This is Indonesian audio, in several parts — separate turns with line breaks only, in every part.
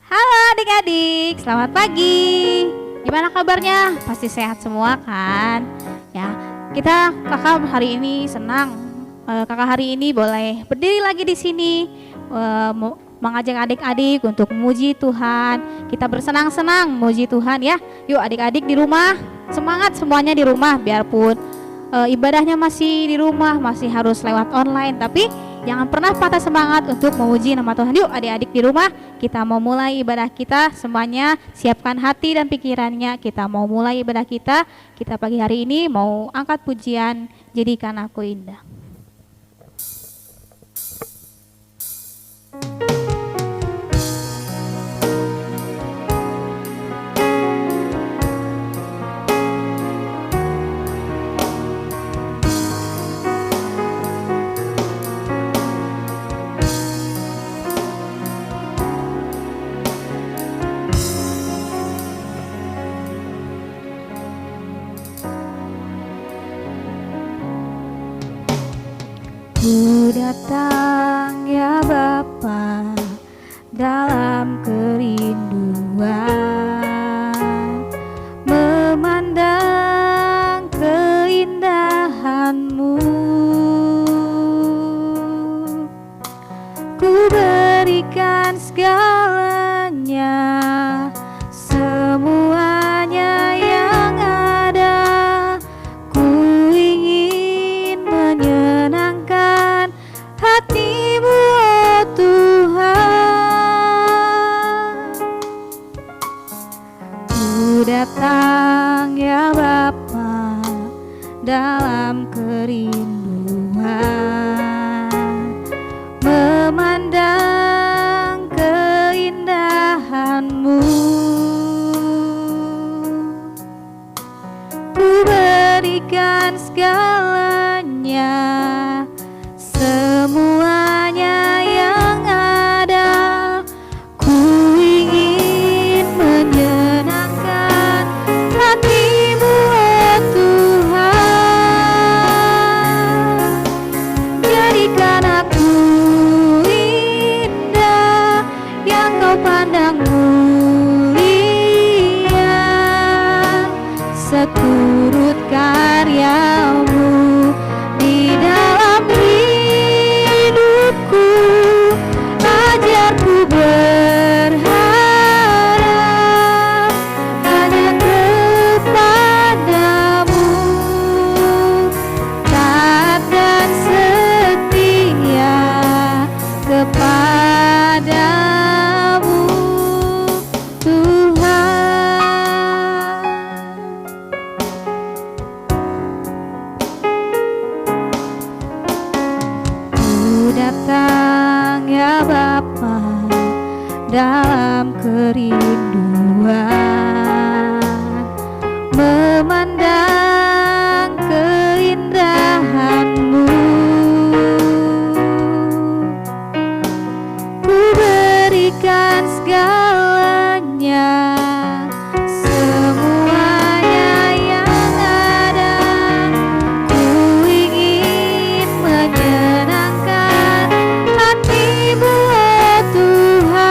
Halo adik-adik, selamat pagi. Gimana kabarnya? Pasti sehat semua kan? Ya, kakak hari ini senang. Kakak hari ini boleh berdiri lagi di sini, mengajak adik-adik untuk memuji Tuhan. Kita bersenang-senang memuji Tuhan ya. Yuk adik-adik di rumah, semangat semuanya di rumah, biarpun ibadahnya masih di rumah, masih harus lewat online, tapi jangan pernah patah semangat untuk memuji nama Tuhan. Yuk adik-adik di rumah, kita mau mulai ibadah kita, semuanya siapkan hati dan pikirannya. Kita mau mulai ibadah kita pagi hari ini mau angkat pujian, jadikan aku indah. Ku datang ya Bapa dalam kerinduan, memandang keindahan-Mu. Ku berikan segalanya, semuanya yang ada. Ku ingin menyenangkan hati-Mu, oh Tuhan. Ku datang ya Bapa dalam kerinduan, memandang keindahan-Mu. Ku berikan segalanya, semuanya yang ada. Ku ingin menyenangkan hati-Mu, oh Tuhan. Jadikan aku indah, yang Kau pandang mulia, seturut karya-Mu di dalam hidupku. Ajarku berharap hanya kepada-Mu, taat dan setia kepada-Mu, Tuhan. Ku datang ya Bapa dalam kerinduan, memandang keindahan-Mu. Ku berikan segalanya, semuanya yang ada. Ku ingin menyenangkan hati-Mu, oh Tuhan.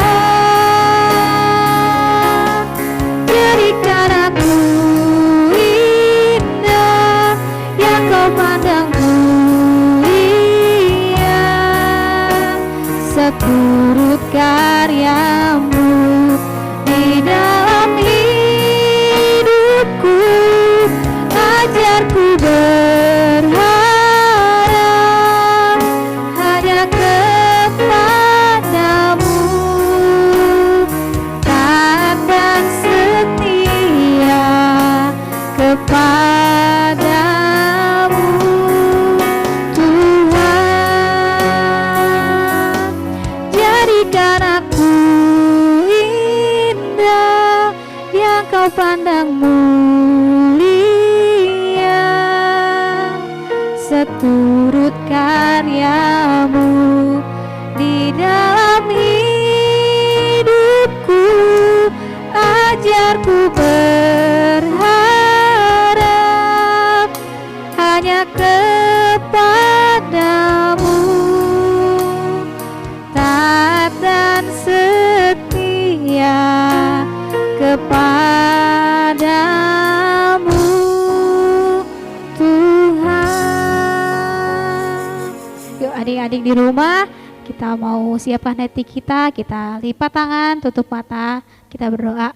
di rumah, kita mau siapkan hati kita lipat tangan, tutup mata, kita berdoa.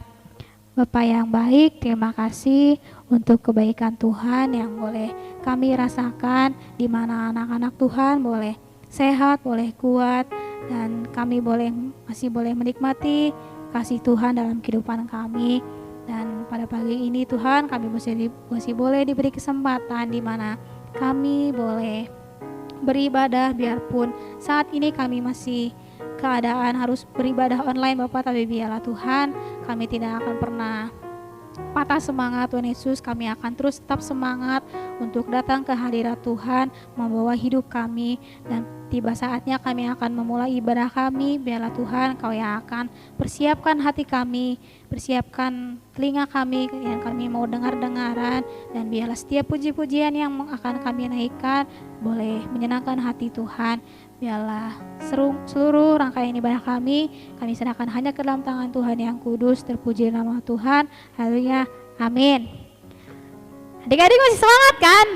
Bapa yang baik, terima kasih untuk kebaikan Tuhan yang boleh kami rasakan, di mana anak-anak Tuhan boleh sehat, boleh kuat, dan kami masih boleh menikmati kasih Tuhan dalam kehidupan kami. Dan pada pagi ini Tuhan, kami masih boleh diberi kesempatan di mana kami boleh beribadah, biarpun saat ini kami masih keadaan harus beribadah online Bapak, tapi biarlah Tuhan kami tidak akan pernah patah semangat Tuhan Yesus. Kami akan terus tetap semangat untuk datang ke hadirat Tuhan, membawa hidup kami, dan tiba saatnya kami akan memulai ibadah kami. Biarlah Tuhan Kau yang akan persiapkan hati kami, persiapkan telinga kami yang kami mau dengar-dengaran, dan biarlah setiap puji-pujian yang akan kami naikkan boleh menyenangkan hati Tuhan. Biarlah seluruh rangkaian ibadah kami serahkan hanya ke dalam tangan Tuhan yang kudus. Terpuji nama Tuhan. Haleluya. Amin. Adik-adik masih semangat kan?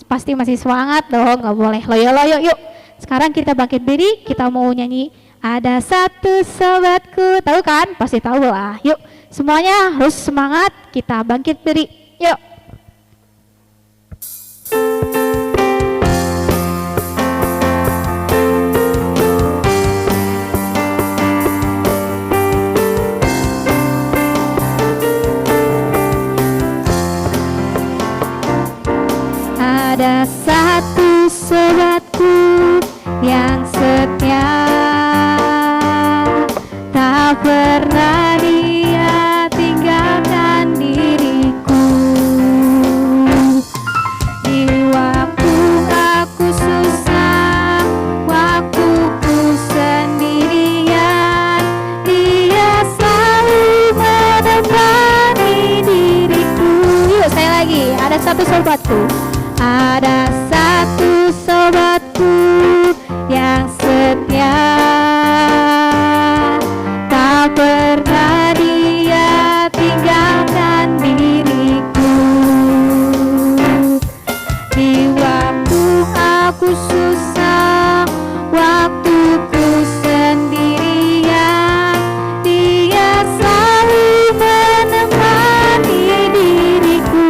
Pasti masih semangat dong. Gak boleh loyo-loyo. Yuk. Sekarang kita bangkit diri. Kita mau nyanyi Ada Satu Sobatku. Tahu kan? Pasti tahu lah. Yuk. Semuanya harus semangat. Kita bangkit diri. Yuk. Ada satu sobatku yang setia, tak pernah dia tinggalkan diriku. Di waktu aku susah, waktuku sendirian, dia selalu menemani diriku. Yuk saya lagi, ada satu sobatku. Ada satu sobatku yang setia, tak pernah dia tinggalkan diriku. Di waktu aku susah, waktuku sendirian, dia selalu menemani diriku.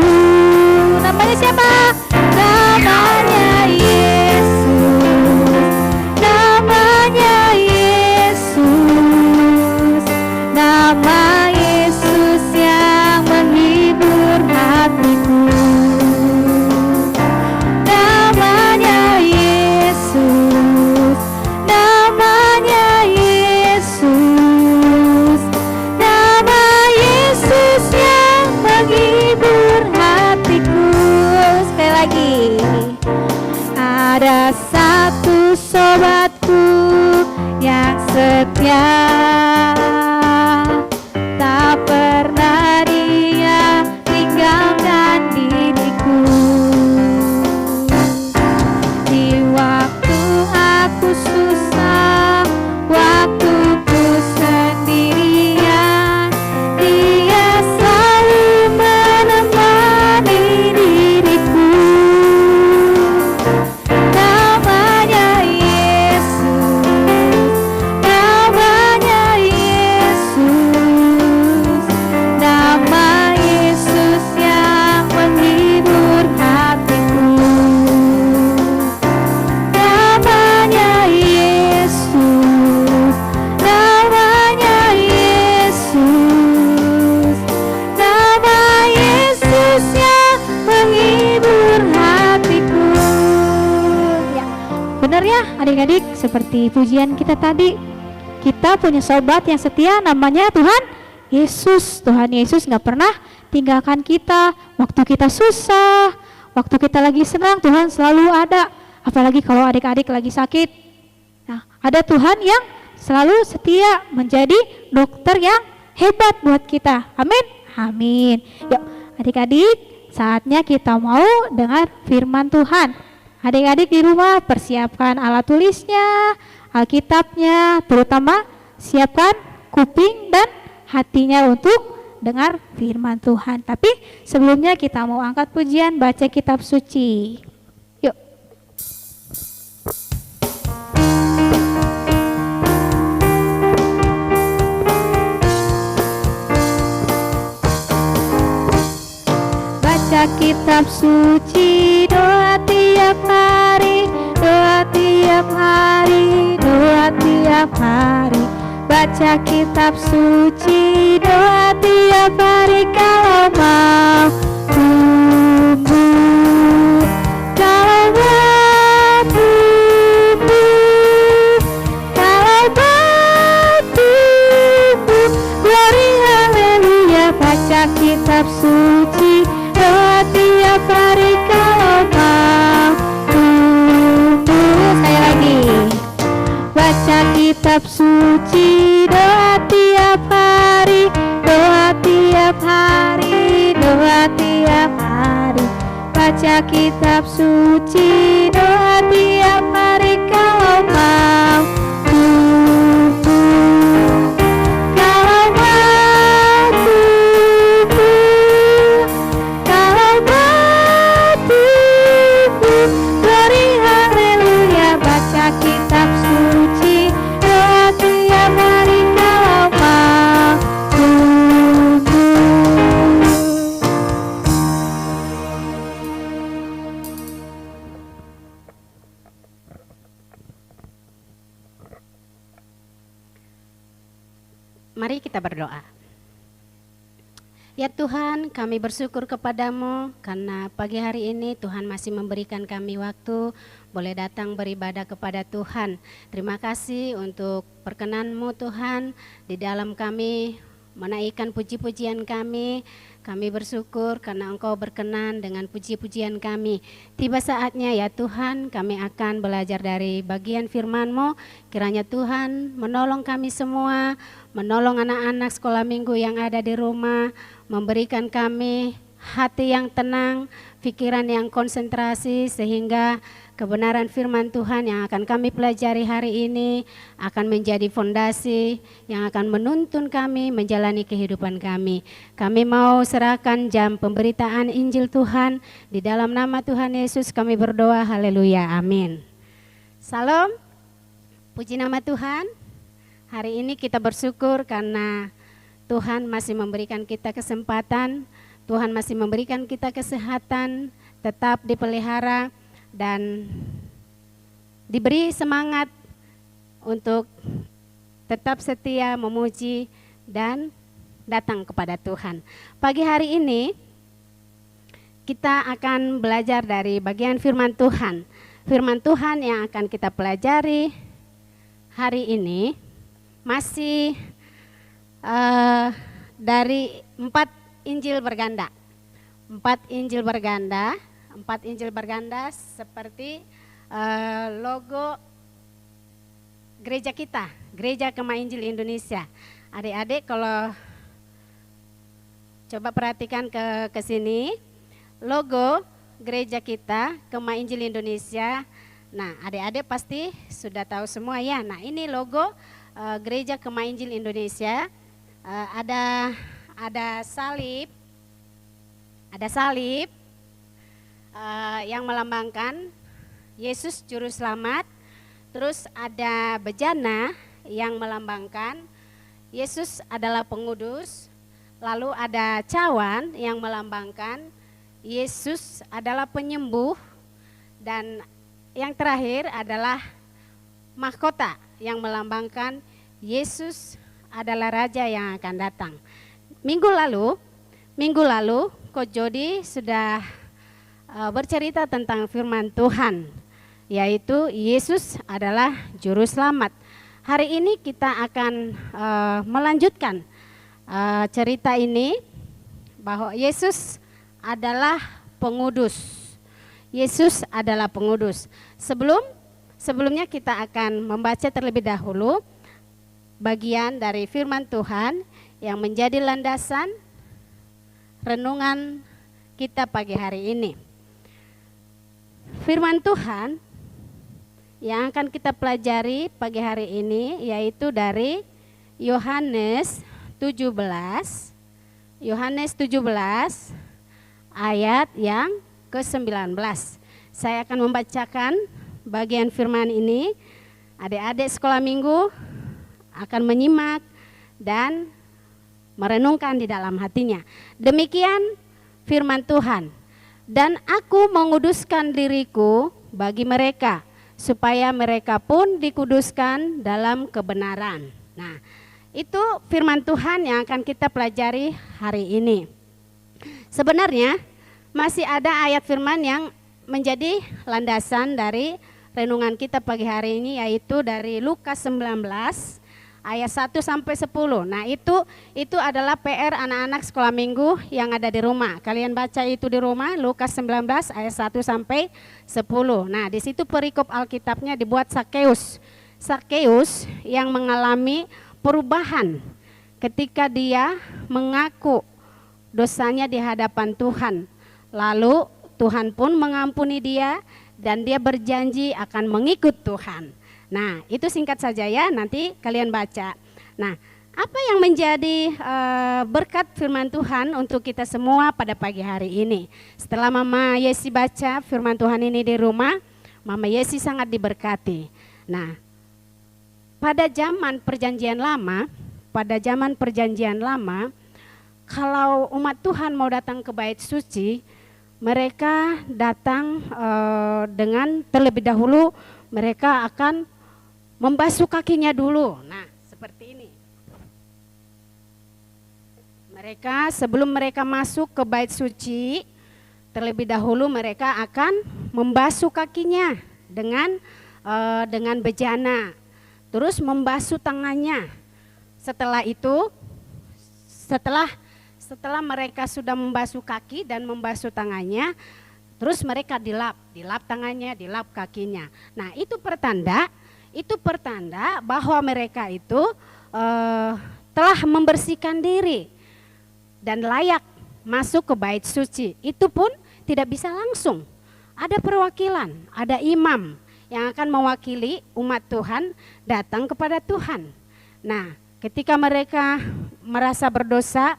Namanya siapa? Namanya Yesus, namanya Yesus, nama Yesus yang menghibur hatiku. Namanya Yesus, namanya Yesus, nama Yesus yang menghibur hatiku. Sekali lagi. Ada satu sobatku yang setia, tak pernah dia tinggalkan diriku. Di waktu aku susah, waktuku sendirian, dia selalu menemani diriku. Namanya Yesus, namanya Yesus, nama Yesus yang menghibur hatiku. Namanya Yesus, namanya Yesus, nama Yesus yang menghibur hatiku. Ya, benar ya adik-adik, seperti pujian kita tadi. Kita punya sobat yang setia, namanya Tuhan Yesus. Tuhan Yesus gak pernah tinggalkan kita. Waktu kita susah, waktu kita lagi senang, Tuhan selalu ada. Apalagi kalau adik-adik lagi sakit. Nah, ada Tuhan yang selalu setia menjadi dokter yang hebat buat kita. Amin. Amin. Yuk adik-adik, saatnya kita mau dengar firman Tuhan. Adik-adik di rumah persiapkan alat tulisnya, Alkitabnya, terutama siapkan kuping dan hatinya untuk dengar firman Tuhan. Tapi sebelumnya kita mau angkat pujian, baca kitab suci. Yuk. kitab suci, doa tiap hari, doa tiap hari, doa tiap hari. Baca kitab suci, doa tiap hari kalau mau tumbuh, kalau mau tumbuh, kalau mau tumbuh. Glory haleluya. Baca kitab suci, doa tiap hari kalau mau tumbuh. Saya lagi. Baca kitab suci, doa tiap hari, doa tiap hari, doa tiap hari. Baca kitab suci, doa tiap hari kalau mau tumbuh, kalau mau tumbuh, kalau mau tumbuh. Glory haleluya. Baca kitab suci, doa tiap hari kalau mau tumbuh.
Mari kita berdoa. Ya Tuhan, kami bersyukur kepadamu karena pagi hari ini Tuhan masih memberikan kami waktu boleh datang beribadah kepada Tuhan. Terima kasih untuk perkenan-Mu Tuhan di dalam kami menaikkan puji-pujian kami. Kami bersyukur karena Engkau berkenan dengan puji-pujian kami. Tiba saatnya ya Tuhan, kami akan belajar dari bagian firman-Mu. Kiranya Tuhan menolong kami semua, menolong anak-anak sekolah minggu yang ada di rumah, memberikan kami hati yang tenang, pikiran yang konsentrasi, sehingga kebenaran firman Tuhan yang akan kami pelajari hari ini akan menjadi fondasi yang akan menuntun kami menjalani kehidupan kami. Kami mau serahkan jam pemberitaan Injil Tuhan. Di dalam nama Tuhan Yesus kami berdoa, haleluya, amin. Salam, puji nama Tuhan. Hari ini kita bersyukur karena Tuhan masih memberikan kita kesempatan, Tuhan masih memberikan kita kesehatan, tetap dipelihara dan diberi semangat untuk tetap setia memuji dan datang kepada Tuhan. Pagi hari ini kita akan belajar dari bagian firman Tuhan. Firman Tuhan yang akan kita pelajari hari ini masih dari 4 Injil berganda. 4 Injil berganda seperti logo gereja kita, Gereja Kemah Injil Indonesia. Adik-adik kalau coba perhatikan ke sini, logo gereja kita Kemah Injil Indonesia. Nah, adik-adik pasti sudah tahu semua ya. Nah, ini logo Gereja Kemah Injil Indonesia. Ada salib, yang melambangkan Yesus Juru Selamat. Terus ada bejana yang melambangkan Yesus adalah pengudus. Lalu ada cawan yang melambangkan Yesus adalah penyembuh. Dan yang terakhir adalah mahkota yang melambangkan Yesus adalah Raja yang akan datang. Minggu lalu Coach Jody sudah bercerita tentang firman Tuhan, yaitu Yesus adalah Juru Selamat. Hari ini kita akan melanjutkan cerita ini, bahwa Yesus adalah pengudus. Yesus adalah pengudus. Sebelumnya kita akan membaca terlebih dahulu bagian dari firman Tuhan yang menjadi landasan renungan kita pagi hari ini. Firman Tuhan yang akan kita pelajari pagi hari ini yaitu dari Yohanes 17 ayat yang ke-19. Saya akan membacakan bagian firman ini. Adik-adik sekolah minggu akan menyimak dan merenungkan di dalam hatinya. Demikian firman Tuhan. Dan aku menguduskan diriku bagi mereka, supaya mereka pun dikuduskan dalam kebenaran. Nah, itu firman Tuhan yang akan kita pelajari hari ini. Sebenarnya masih ada ayat firman yang menjadi landasan dari renungan kita pagi hari ini, yaitu dari Lukas 19 ayat 1 sampai 10. Nah, itu adalah PR anak-anak sekolah minggu yang ada di rumah. Kalian baca itu di rumah, Lukas 19 ayat 1 sampai 10. Nah, di situ perikop Alkitabnya dibuat Sakeus. Sakeus yang mengalami perubahan ketika dia mengaku dosanya di hadapan Tuhan. Lalu Tuhan pun mengampuni dia dan dia berjanji akan mengikut Tuhan. Nah, itu singkat saja ya, nanti kalian baca. Nah, apa yang menjadi berkat firman Tuhan untuk kita semua pada pagi hari ini? Setelah Mama Yesi baca firman Tuhan ini di rumah, Mama Yesi sangat diberkati. Nah, pada zaman perjanjian lama, kalau umat Tuhan mau datang ke bait suci, mereka datang dengan terlebih dahulu mereka akan membasuh kakinya dulu. Nah, seperti ini. Sebelum mereka masuk ke bait suci, terlebih dahulu mereka akan membasuh kakinya dengan bejana. Terus membasuh tangannya. Setelah itu, setelah mereka sudah membasuh kaki dan membasuh tangannya, terus mereka dilap tangannya, dilap kakinya. Nah, itu pertanda bahwa mereka itu telah membersihkan diri dan layak masuk ke bait suci. Itu pun tidak bisa langsung. Ada perwakilan, ada imam yang akan mewakili umat Tuhan datang kepada Tuhan. Nah, ketika mereka merasa berdosa,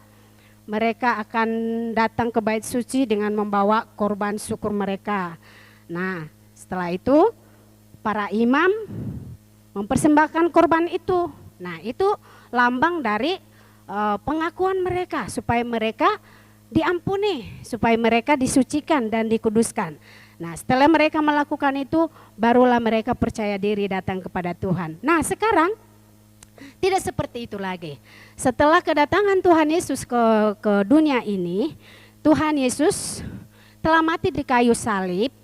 mereka akan datang ke bait suci dengan membawa korban syukur mereka. Nah, setelah itu para imam mempersembahkan korban itu. Nah, itu lambang dari pengakuan mereka supaya mereka diampuni, supaya mereka disucikan dan dikuduskan. Nah, setelah mereka melakukan itu, barulah mereka percaya diri datang kepada Tuhan. Nah, sekarang tidak seperti itu lagi. Setelah kedatangan Tuhan Yesus ke dunia ini, Tuhan Yesus telah mati di kayu salib,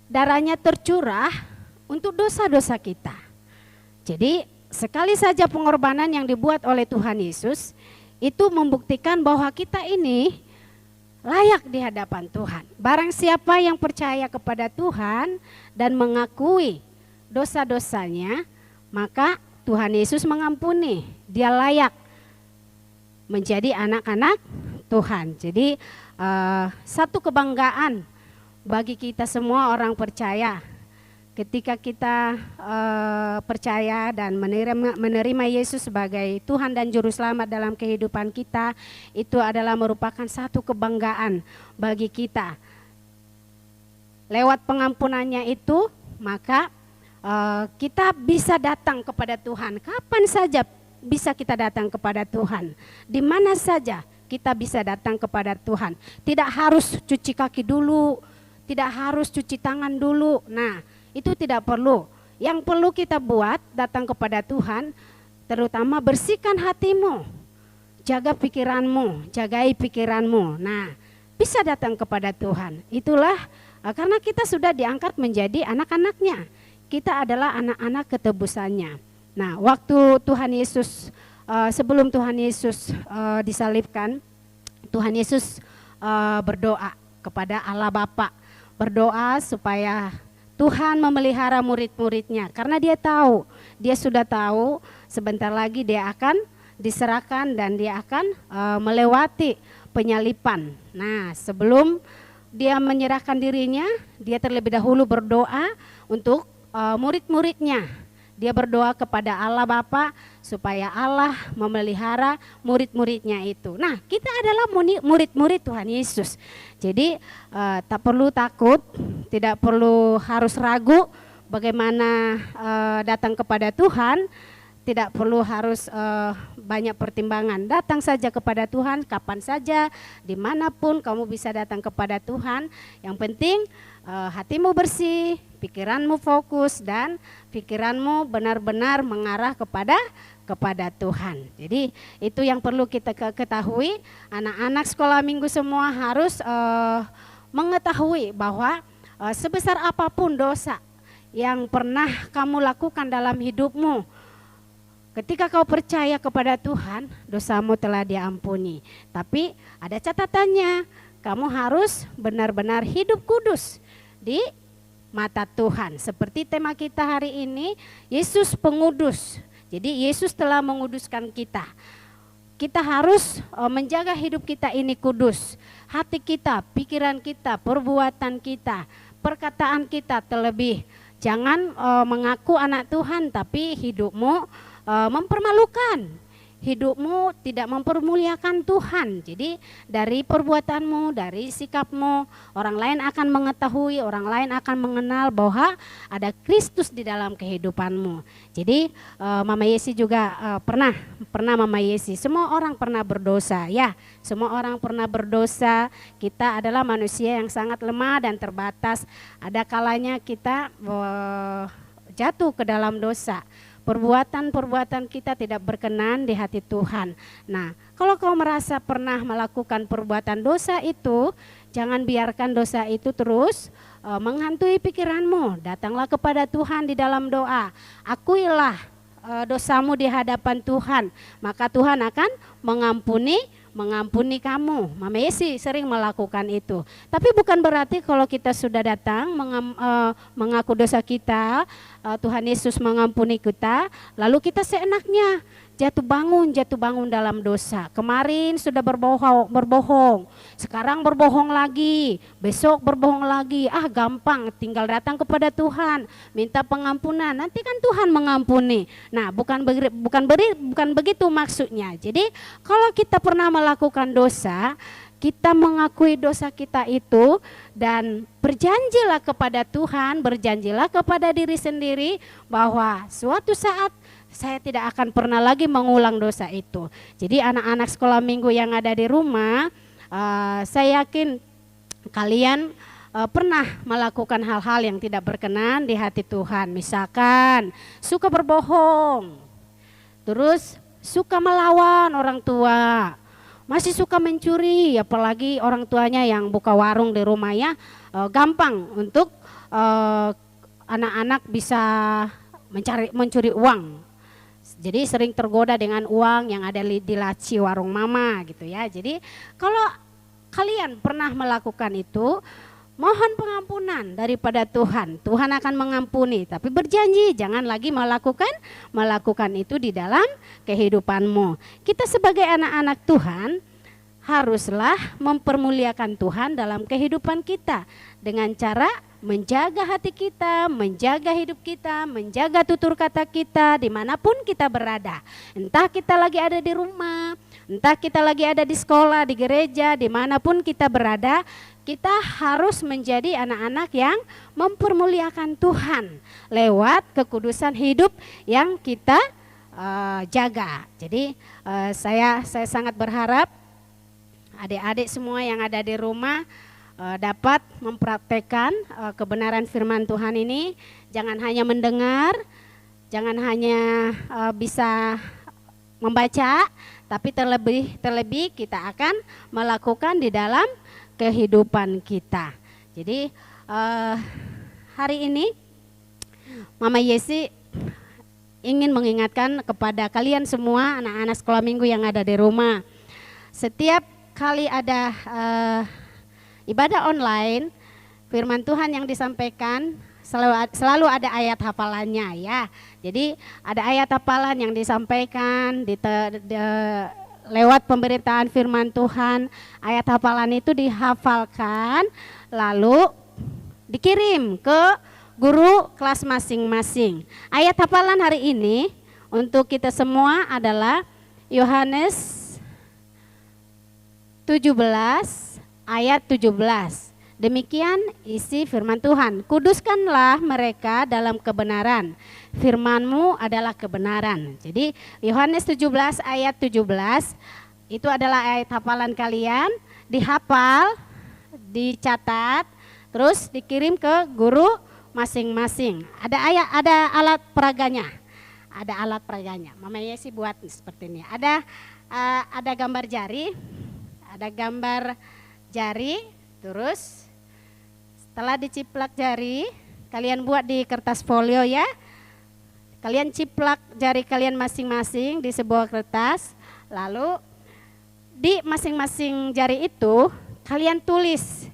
darahnya tercurah untuk dosa-dosa kita. Jadi sekali saja pengorbanan yang dibuat oleh Tuhan Yesus, itu membuktikan bahwa kita ini layak di hadapan Tuhan. Barang siapa yang percaya kepada Tuhan dan mengakui dosa-dosanya, maka Tuhan Yesus mengampuni, dia layak menjadi anak-anak Tuhan. Jadi satu kebanggaan bagi kita semua orang percaya. Ketika kita percaya dan menerima Yesus sebagai Tuhan dan Juru Selamat dalam kehidupan kita, itu adalah merupakan satu kebanggaan bagi kita. Lewat pengampunannya itu, maka kita bisa datang kepada Tuhan. Kapan saja bisa kita datang kepada Tuhan. Di mana saja kita bisa datang kepada Tuhan. Tidak harus cuci kaki dulu, tidak harus cuci tangan dulu. Nah, itu tidak perlu. Yang perlu kita buat datang kepada Tuhan, terutama bersihkan hatimu, jaga pikiranmu, jagai pikiranmu. Nah, bisa datang kepada Tuhan. Itulah karena kita sudah diangkat menjadi anak-anaknya. Kita adalah anak-anak ketebusannya. Nah, waktu Tuhan Yesus, sebelum Tuhan Yesus disalibkan, Tuhan Yesus berdoa kepada Allah Bapa, berdoa supaya Tuhan memelihara murid-muridnya, karena dia sudah tahu sebentar lagi dia akan diserahkan dan dia akan melewati penyalipan. Nah, sebelum dia menyerahkan dirinya, dia terlebih dahulu berdoa untuk murid-muridnya. Dia berdoa kepada Allah Bapa supaya Allah memelihara murid-muridnya itu. Nah, kita adalah murid-murid Tuhan Yesus. Jadi tak perlu takut, tidak perlu harus ragu bagaimana datang kepada Tuhan, tidak perlu harus banyak pertimbangan. Datang saja kepada Tuhan kapan saja, dimanapun kamu bisa datang kepada Tuhan. Yang penting hatimu bersih, pikiranmu fokus, dan pikiranmu benar-benar mengarah kepada Tuhan. Jadi itu yang perlu kita ketahui. Anak-anak sekolah minggu semua harus mengetahui bahwa sebesar apapun dosa yang pernah kamu lakukan dalam hidupmu, ketika kau percaya kepada Tuhan, dosamu telah diampuni. Tapi ada catatannya, kamu harus benar-benar hidup kudus di mata Tuhan. Seperti tema kita hari ini, Yesus pengudus. Jadi Yesus telah menguduskan kita. Kita harus menjaga hidup kita ini kudus. Hati kita, pikiran kita, perbuatan kita, perkataan kita terlebih. Jangan mengaku anak Tuhan tapi hidupmu mempermalukan. Hidupmu tidak mempermuliakan Tuhan. Jadi dari perbuatanmu, dari sikapmu, orang lain akan mengetahui, orang lain akan mengenal bahwa ada Kristus di dalam kehidupanmu. Jadi Mama Yesi juga pernah Mama Yesi, semua orang pernah berdosa ya. Semua orang pernah berdosa. Kita adalah manusia yang sangat lemah dan terbatas. Ada kalanya kita jatuh ke dalam dosa. Perbuatan-perbuatan kita tidak berkenan di hati Tuhan. Nah, kalau kau merasa pernah melakukan perbuatan dosa itu, jangan biarkan dosa itu terus menghantui pikiranmu. Datanglah kepada Tuhan di dalam doa. Akuilah dosamu di hadapan Tuhan, maka Tuhan akan mengampuni kamu. Mama Yesi sering melakukan itu. Tapi bukan berarti kalau kita sudah datang mengaku dosa kita, Tuhan Yesus mengampuni kita, lalu kita seenaknya jatuh bangun dalam dosa. Kemarin sudah berbohong, sekarang berbohong lagi, besok berbohong lagi. Gampang, tinggal datang kepada Tuhan, minta pengampunan, nanti kan Tuhan mengampuni. Nah, bukan begitu maksudnya. Jadi kalau kita pernah melakukan dosa, kita mengakui dosa kita itu dan berjanjilah kepada Tuhan, berjanjilah kepada diri sendiri bahwa suatu saat saya tidak akan pernah lagi mengulang dosa itu. Jadi anak-anak sekolah minggu yang ada di rumah, saya yakin kalian pernah melakukan hal-hal yang tidak berkenan di hati Tuhan. Misalkan suka berbohong, terus suka melawan orang tua, masih suka mencuri, apalagi orang tuanya yang buka warung di rumah ya, gampang untuk anak-anak bisa mencuri uang. Jadi sering tergoda dengan uang yang ada di laci warung mama gitu ya. Jadi kalau kalian pernah melakukan itu, mohon pengampunan daripada Tuhan. Tuhan akan mengampuni, tapi berjanji jangan lagi melakukan itu di dalam kehidupanmu. Kita sebagai anak-anak Tuhan haruslah mempermuliakan Tuhan dalam kehidupan kita dengan cara menjaga hati kita, menjaga hidup kita, menjaga tutur kata kita dimanapun kita berada. Entah kita lagi ada di rumah, entah kita lagi ada di sekolah, di gereja, dimanapun kita berada, kita harus menjadi anak-anak yang mempermuliakan Tuhan lewat kekudusan hidup yang kita jaga. Jadi saya sangat berharap adik-adik semua yang ada di rumah dapat mempraktekkan kebenaran firman Tuhan ini. Jangan hanya mendengar, jangan hanya bisa membaca, tapi terlebih kita akan melakukan di dalam kehidupan kita. Jadi hari ini Mama Yesi ingin mengingatkan kepada kalian semua anak-anak sekolah minggu yang ada di rumah. Setiap kali ada ibadah online, firman Tuhan yang disampaikan selalu ada ayat hafalannya ya. Jadi ada ayat hafalan yang disampaikan lewat pemberitaan firman Tuhan. Ayat hafalan itu dihafalkan lalu dikirim ke guru kelas masing-masing. Ayat hafalan hari ini untuk kita semua adalah Yohanes 17 ayat 17. Demikian isi firman Tuhan. Kuduskanlah mereka dalam kebenaran. Firman-Mu adalah kebenaran. Jadi Yohanes 17 ayat 17 itu adalah ayat hafalan kalian. Dihafal, dicatat, terus dikirim ke guru masing-masing. Ada alat peraganya. Ada alat peraganya. Mama Yesi buat seperti ini. Ada gambar jari. Ada gambar jari, terus setelah diciplak jari, kalian buat di kertas folio ya. Kalian ciplak jari kalian masing-masing di sebuah kertas, lalu di masing-masing jari itu kalian tulis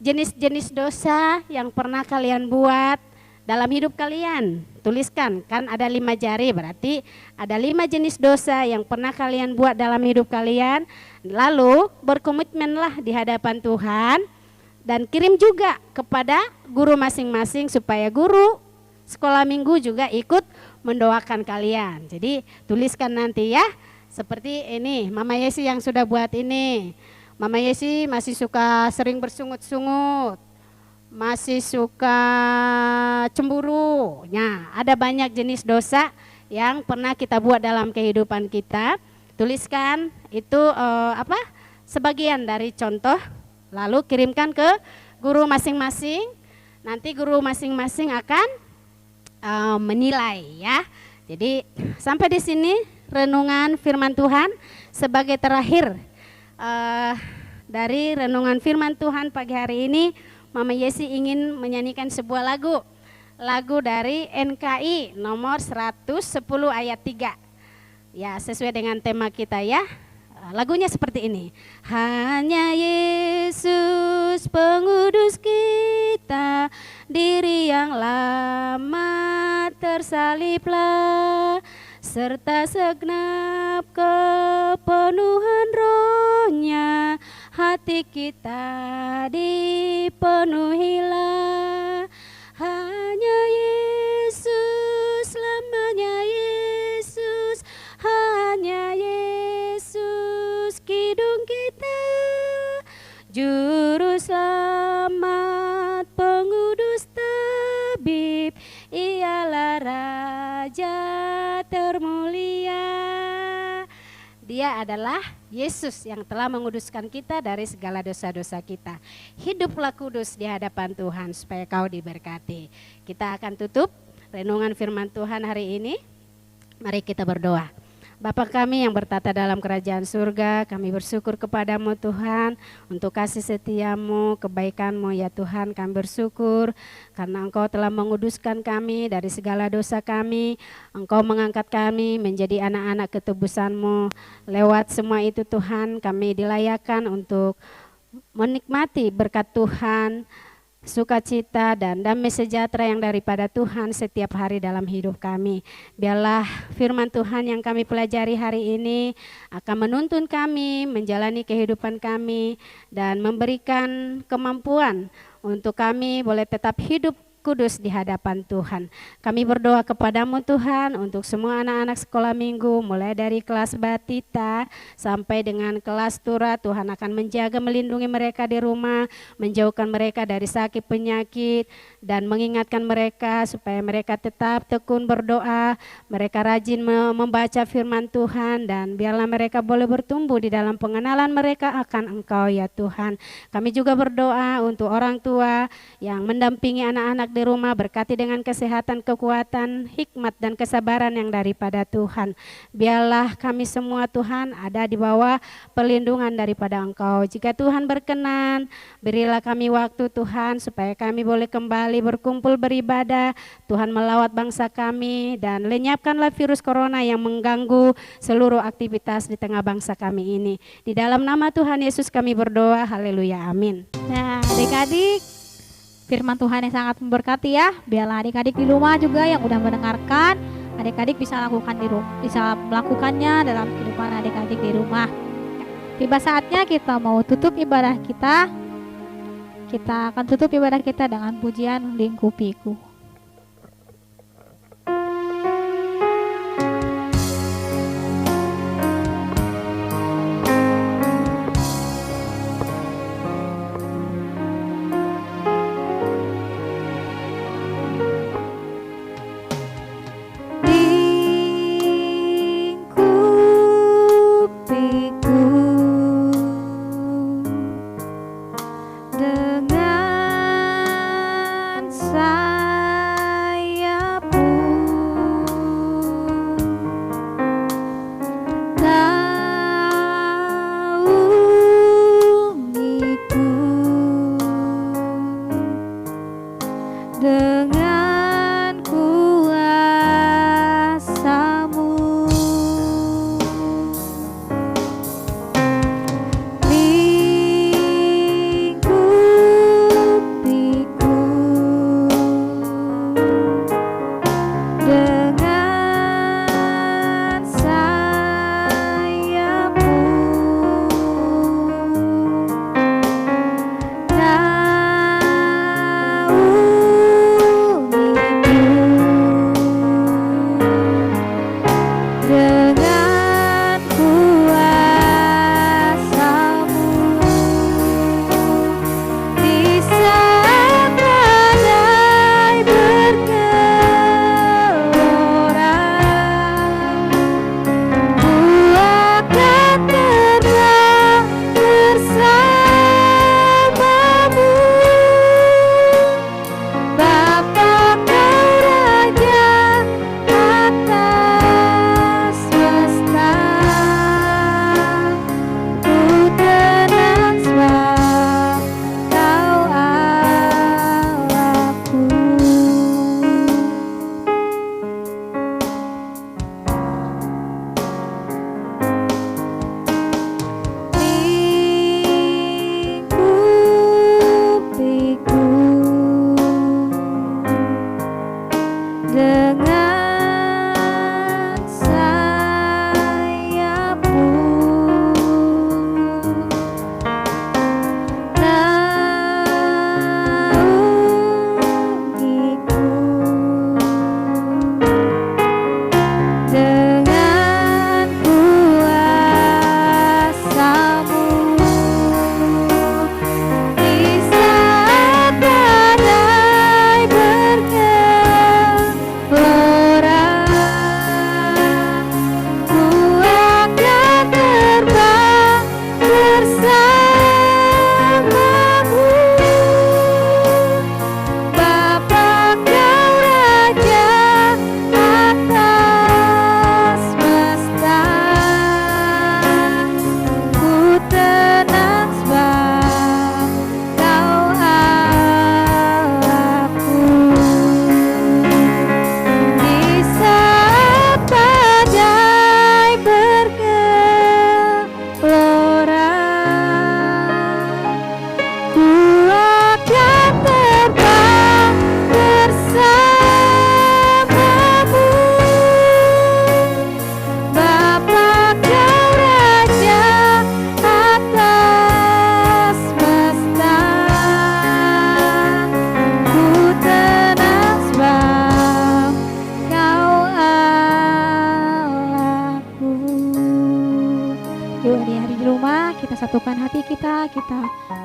jenis-jenis dosa yang pernah kalian buat dalam hidup kalian. Tuliskan, kan ada 5 jari, berarti ada 5 jenis dosa yang pernah kalian buat dalam hidup kalian. Lalu berkomitmenlah di hadapan Tuhan dan kirim juga kepada guru masing-masing supaya guru sekolah minggu juga ikut mendoakan kalian. Jadi tuliskan nanti ya, seperti ini Mama Yesi yang sudah buat ini. Mama Yesi masih suka sering bersungut-sungut, masih suka cemburu. Nah, ada banyak jenis dosa yang pernah kita buat dalam kehidupan kita. Tuliskan itu sebagian dari contoh, lalu kirimkan ke guru masing-masing. Nanti guru masing-masing akan menilai ya. Jadi sampai di sini renungan firman Tuhan. Sebagai terakhir dari renungan firman Tuhan pagi hari ini, Mama Yesi ingin menyanyikan sebuah lagu dari NKI nomor 110 ayat 3. Ya, sesuai dengan tema kita ya. Lagunya seperti ini. Hanya Yesus pengudus kita, diri yang lama tersaliblah, serta segenap kepenuhan Roh-Nya, hati kita dipenuhilah. Hanya Yesus, selamanya Yesus, hanya Yesus kidung kita, juru selamat, pengudus tabib, ialah Raja termulia. Dia adalah Yesus yang telah menguduskan kita dari segala dosa-dosa kita. Hiduplah kudus di hadapan Tuhan supaya kau diberkati. Kita akan tutup renungan firman Tuhan hari ini. Mari kita berdoa. Bapa kami yang bertata dalam kerajaan surga, kami bersyukur kepadamu Tuhan untuk kasih setiamu, kebaikanmu ya Tuhan. Kami bersyukur karena Engkau telah menguduskan kami dari segala dosa kami. Engkau mengangkat kami menjadi anak-anak ketebusanmu. Lewat semua itu Tuhan, kami dilayakkan untuk menikmati berkat Tuhan, sukacita dan damai sejahtera yang daripada Tuhan setiap hari dalam hidup kami. Biarlah firman Tuhan yang kami pelajari hari ini akan menuntun kami menjalani kehidupan kami dan memberikan kemampuan untuk kami boleh tetap hidup kudus di hadapan Tuhan. Kami berdoa kepadamu Tuhan untuk semua anak-anak sekolah minggu, mulai dari kelas batita sampai dengan kelas tura. Tuhan akan menjaga, melindungi mereka di rumah, menjauhkan mereka dari sakit penyakit, dan mengingatkan mereka supaya mereka tetap tekun berdoa, mereka rajin membaca firman Tuhan, dan biarlah mereka boleh bertumbuh di dalam pengenalan mereka akan Engkau ya Tuhan. Kami juga berdoa untuk orang tua yang mendampingi anak-anak di rumah, berkati dengan kesehatan, kekuatan, hikmat dan kesabaran yang daripada Tuhan. Biarlah kami semua Tuhan ada di bawah perlindungan daripada Engkau. Jika Tuhan berkenan, berilah kami waktu Tuhan supaya kami boleh kembali berkumpul beribadah. Tuhan melawat bangsa kami dan lenyapkanlah virus corona yang mengganggu seluruh aktivitas di tengah bangsa kami ini. Di dalam nama Tuhan Yesus kami berdoa, haleluya, amin.
Nah, adik-adik, firman Tuhan yang sangat memberkati ya. Biarlah adik-adik di rumah juga yang udah mendengarkan, adik-adik bisa lakukan bisa melakukannya dalam kehidupan adik-adik di rumah. Tiba saatnya kita mau tutup ibadah kita. Kita akan tutup ibadah kita dengan pujian Lingkupiku. Yuk di hari di rumah kita satukan hati kita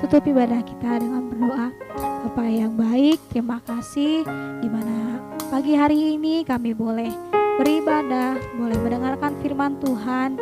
tutup ibadah kita dengan berdoa. Bapa yang baik, terima kasih di mana pagi hari ini kami boleh beribadah, boleh mendengarkan firman Tuhan.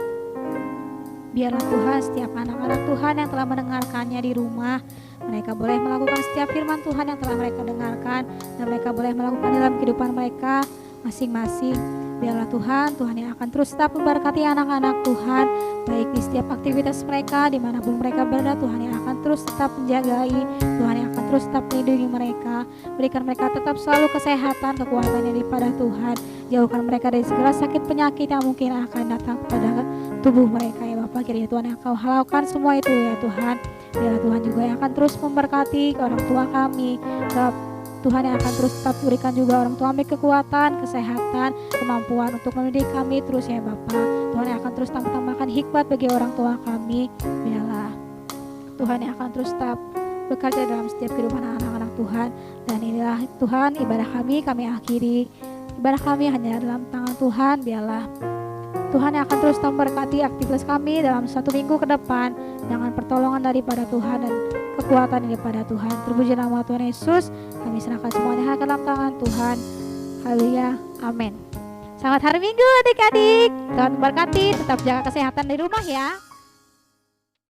Biarlah Tuhan setiap anak-anak Tuhan yang telah mendengarkannya di rumah, mereka boleh melakukan setiap firman Tuhan yang telah mereka dengarkan, dan mereka boleh melakukan dalam kehidupan mereka masing-masing. Biarlah Tuhan yang akan terus tetap memberkati anak-anak Tuhan, baik di setiap aktivitas mereka, dimanapun mereka berada. Tuhan yang akan terus tetap menjagai, Tuhan yang akan terus tetap melindungi mereka, berikan mereka tetap selalu kesehatan, kekuatan yang daripada Tuhan. Jauhkan mereka dari segala sakit penyakit yang mungkin akan datang kepada tubuh mereka ya Bapak. Kiranya Tuhan yang Kau halalkan semua itu ya Tuhan. Biarlah Tuhan juga yang akan terus memberkati orang tua kami, Tuhan yang akan terus tetap berikan juga orang tua kami kekuatan, kesehatan, kemampuan untuk mendidik kami terus ya Bapak. Tuhan yang akan terus tambahkan hikmat bagi orang tua kami. Biarlah Tuhan yang akan terus tetap bekerja dalam setiap kehidupan anak-anak Tuhan. Dan inilah Tuhan ibadah kami akhiri. Ibadah kami hanya dalam tangan Tuhan. Biarlah Tuhan yang akan terus memberkati aktivitas kami dalam 1 minggu ke depan dengan pertolongan daripada Tuhan dan kekuatan daripada Tuhan. Terpuji nama Tuhan Yesus, kami serahkan semuanya ke dalam tangan Tuhan. Haleluya, amin. Selamat hari Minggu adik-adik. Tuhan memberkati, tetap jaga kesehatan di rumah ya.